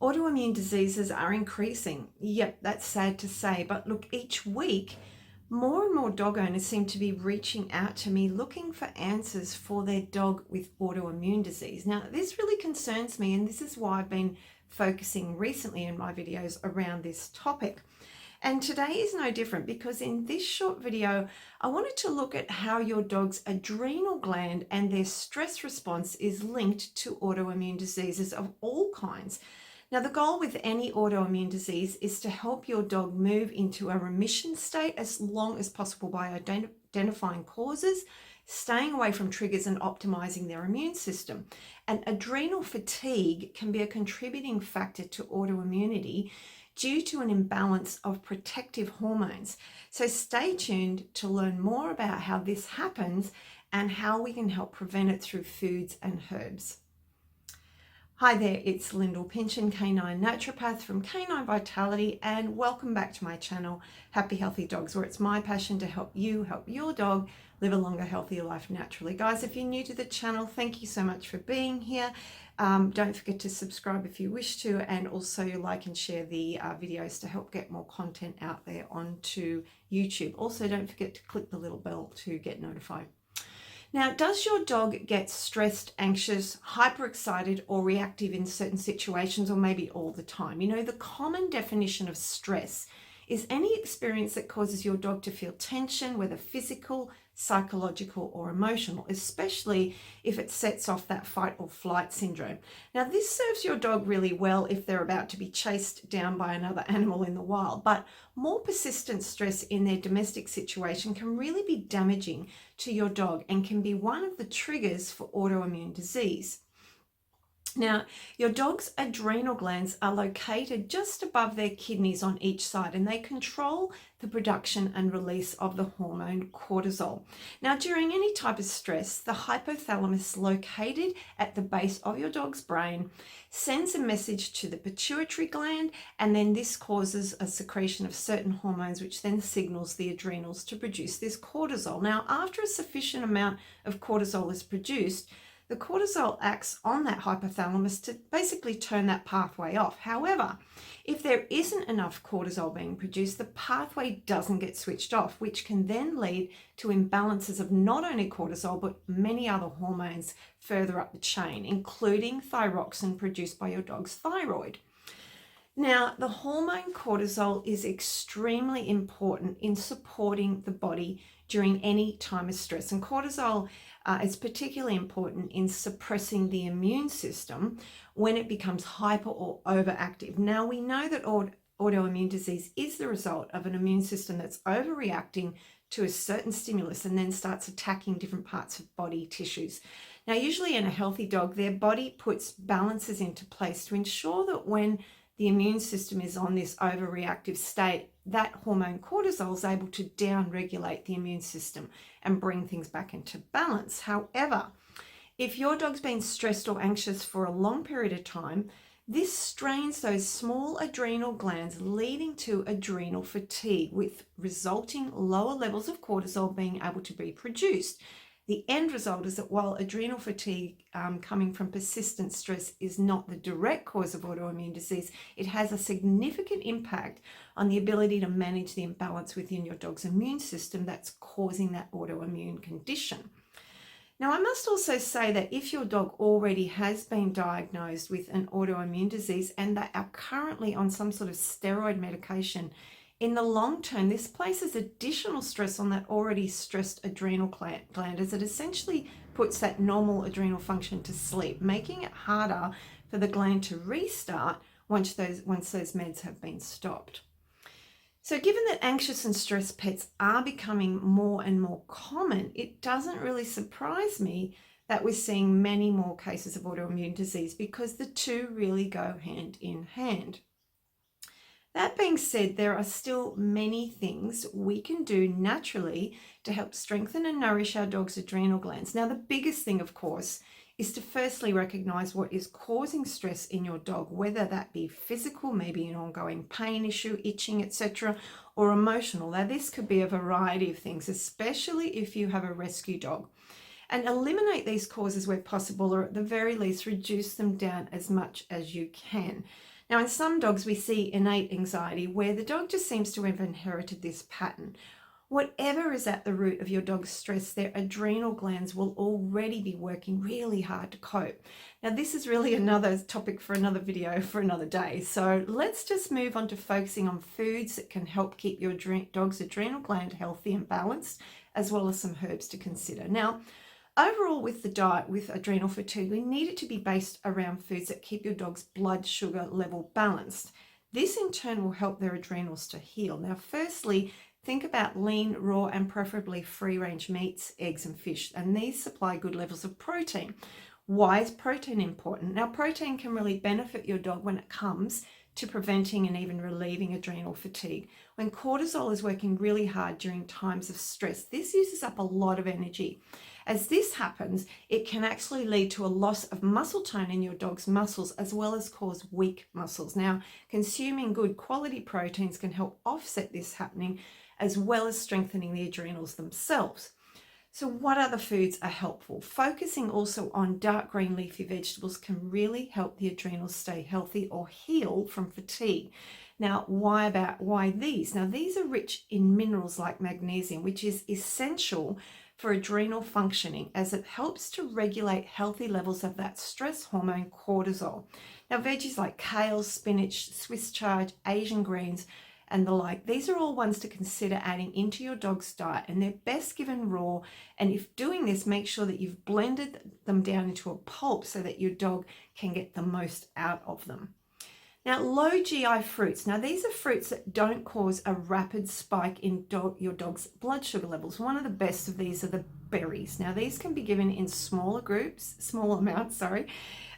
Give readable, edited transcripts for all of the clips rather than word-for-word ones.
Autoimmune diseases are increasing. Yep, that's sad to say, but look, each week, more and more dog owners seem to be reaching out to me looking for answers for their dog with autoimmune disease. Now, this really concerns me, and this is why I've been focusing recently in my videos around this topic. And today is no different, because in this short video, I wanted to look at how your dog's adrenal gland and their stress response is linked to autoimmune diseases of all kinds. Now, the goal with any autoimmune disease is to help your dog move into a remission state as long as possible by identifying causes, staying away from triggers, and optimizing their immune system. And adrenal fatigue can be a contributing factor to autoimmunity due to an imbalance of protective hormones. So stay tuned to learn more about how this happens and how we can help prevent it through foods and herbs. Hi there, it's LYNDALL, PINCHEN, canine naturopath from Canine Vitality, and welcome back to my channel, Happy Healthy Dogs, where it's my passion to help you help your dog live a longer, healthier life naturally. Guys, if you're new to the channel, thank you so much for being here. Don't forget to subscribe if you wish to, and also like and share the videos to help get more content out there onto YouTube. Also, don't forget to click the little bell to get notified. Now, does your dog get stressed, anxious, hyperexcited, or reactive in certain situations, or maybe all the time? You know, the common definition of stress is any experience that causes your dog to feel tension, whether physical, psychological, or emotional, especially if it sets off that fight or flight syndrome. Now, this serves your dog really well if they're about to be chased down by another animal in the wild, but more persistent stress in their domestic situation can really be damaging to your dog and can be one of the triggers for autoimmune disease. Now, your dog's adrenal glands are located just above their kidneys on each side, and they control the production and release of the hormone cortisol. Now, during any type of stress, the hypothalamus, located at the base of your dog's brain, sends a message to the pituitary gland, and then this causes a secretion of certain hormones, which then signals the adrenals to produce this cortisol. Now, after a sufficient amount of cortisol is produced, the cortisol acts on that hypothalamus to basically turn that pathway off. However, if there isn't enough cortisol being produced, the pathway doesn't get switched off, which can then lead to imbalances of not only cortisol, but many other hormones further up the chain, including thyroxine produced by your dog's thyroid. Now, the hormone cortisol is extremely important in supporting the body during any time of stress, and cortisol is particularly important in suppressing the immune system when it becomes hyper or overactive. Now, we know that autoimmune disease is the result of an immune system that's overreacting to a certain stimulus and then starts attacking different parts of body tissues. Now, usually in a healthy dog, their body puts balances into place to ensure that when the immune system is on this overreactive state, that hormone cortisol is able to down-regulate the immune system and bring things back into balance. However, if your dog's been stressed or anxious for a long period of time, this strains those small adrenal glands, leading to adrenal fatigue, with resulting lower levels of cortisol being able to be produced. The end result is that while adrenal fatigue coming from persistent stress is not the direct cause of autoimmune disease, it has a significant impact on the ability to manage the imbalance within your dog's immune system that's causing that autoimmune condition. Now, I must also say that if your dog already has been diagnosed with an autoimmune disease and they are currently on some sort of steroid medication, in the long term, this places additional stress on that already stressed adrenal gland, as it essentially puts that normal adrenal function to sleep, making it harder for the gland to restart once those meds have been stopped. So given that anxious and stressed pets are becoming more and more common, it doesn't really surprise me that we're seeing many more cases of autoimmune disease, because the two really go hand in hand. That being said, there are still many things we can do naturally to help strengthen and nourish our dog's adrenal glands. Now, the biggest thing, of course, is to firstly recognize what is causing stress in your dog, whether that be physical, maybe an ongoing pain issue, itching, etc., or emotional. Now, this could be a variety of things, especially if you have a rescue dog. And eliminate these causes where possible, or at the very least, reduce them down as much as you can. Now, in some dogs, we see innate anxiety where the dog just seems to have inherited this pattern. Whatever is at the root of your dog's stress, their adrenal glands will already be working really hard to cope. Now, this is really another topic for another video for another day. So let's just move on to focusing on foods that can help keep your dog's adrenal gland healthy and balanced, as well as some herbs to consider. Now, overall, with the diet with adrenal fatigue, we need it to be based around foods that keep your dog's blood sugar level balanced. This in turn will help their adrenals to heal. Now, firstly, think about lean, raw, and preferably free-range meats, eggs, and fish, and these supply good levels of protein. Why is protein important? Now, protein can really benefit your dog when it comes to preventing and even relieving adrenal fatigue. When cortisol is working really hard during times of stress, this uses up a lot of energy. As this happens, it can actually lead to a loss of muscle tone in your dog's muscles, as well as cause weak muscles. Now, consuming good quality proteins can help offset this happening, as well as strengthening the adrenals themselves. So what other foods are helpful? Focusing also on dark green leafy vegetables can really help the adrenals stay healthy or heal from fatigue. Now, why these? Now, these are rich in minerals like magnesium, which is essential for adrenal functioning, as it helps to regulate healthy levels of that stress hormone cortisol. Now, veggies like kale, spinach, Swiss chard, Asian greens, and the like, these are all ones to consider adding into your dog's diet, and they're best given raw. And if doing this, make sure that you've blended them down into a pulp so that your dog can get the most out of them. Now, low GI fruits. Now, these are fruits that don't cause a rapid spike in your dog's blood sugar levels. One of the best of these are the berries. Now, these can be given in small amounts,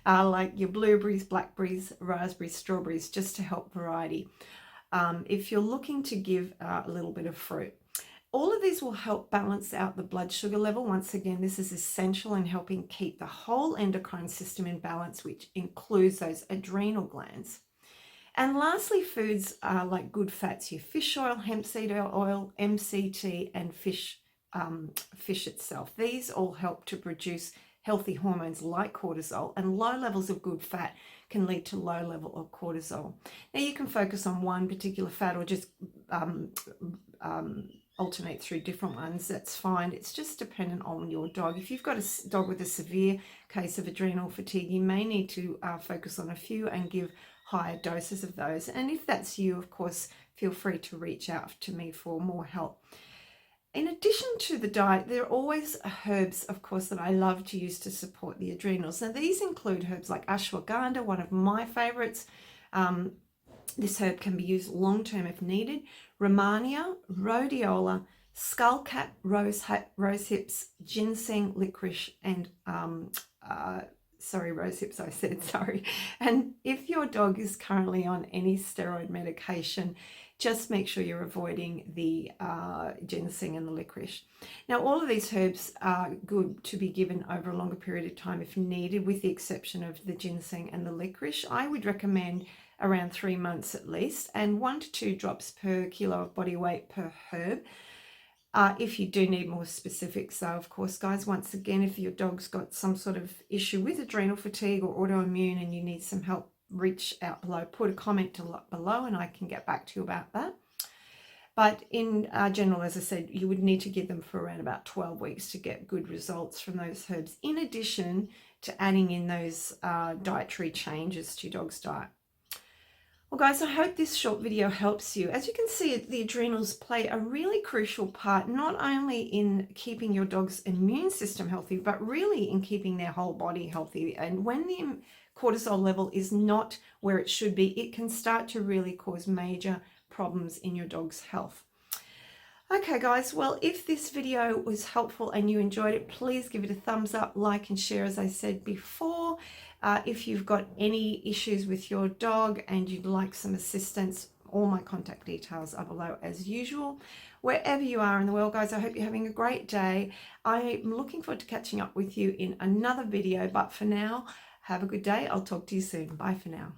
like your blueberries, blackberries, raspberries, strawberries, just to help variety. If you're looking to give a little bit of fruit. All of these will help balance out the blood sugar level. Once again, this is essential in helping keep the whole endocrine system in balance, which includes those adrenal glands. And lastly, foods like good fats, your fish oil, hemp seed oil, MCT, and fish itself. These all help to produce healthy hormones like cortisol, and low levels of good fat can lead to low level of cortisol. Now, you can focus on one particular fat or just alternate through different ones. That's fine. It's just dependent on your dog. If you've got a dog with a severe case of adrenal fatigue, you may need to focus on a few and give higher doses of those. And if that's you, of course, feel free to reach out to me for more help. In addition to the diet, there are always herbs, of course, that I love to use to support the adrenals. Now, these include herbs like ashwagandha, one of my favorites. This herb can be used long-term if needed. Rhamania, rhodiola, skullcap, rose hips, ginseng, licorice, and rose hips, I said, sorry. And if your dog is currently on any steroid medication, just make sure you're avoiding the ginseng and the licorice. Now, all of these herbs are good to be given over a longer period of time if needed, with the exception of the ginseng and the licorice. I would recommend around 3 months at least, and 1 to 2 drops per kilo of body weight per herb. If you do need more specifics, though, of course, guys, once again, if your dog's got some sort of issue with adrenal fatigue or autoimmune and you need some help, reach out below, put a comment below and I can get back to you about that. But in general, as I said, you would need to give them for around about 12 weeks to get good results from those herbs, in addition to adding in those dietary changes to your dog's diet. Well, guys, I hope this short video helps you. As you can see, the adrenals play a really crucial part, not only in keeping your dog's immune system healthy, but really in keeping their whole body healthy. And when the cortisol level is not where it should be, it can start to really cause major problems in your dog's health. Okay, guys, well, if this video was helpful and you enjoyed it, please give it a thumbs up, like, and share, as I said before. If you've got any issues with your dog and you'd like some assistance, all my contact details are below as usual. Wherever you are in the world, guys, I hope you're having a great day. I'm looking forward to catching up with you in another video, but for now, have a good day. I'll talk to you soon. Bye for now.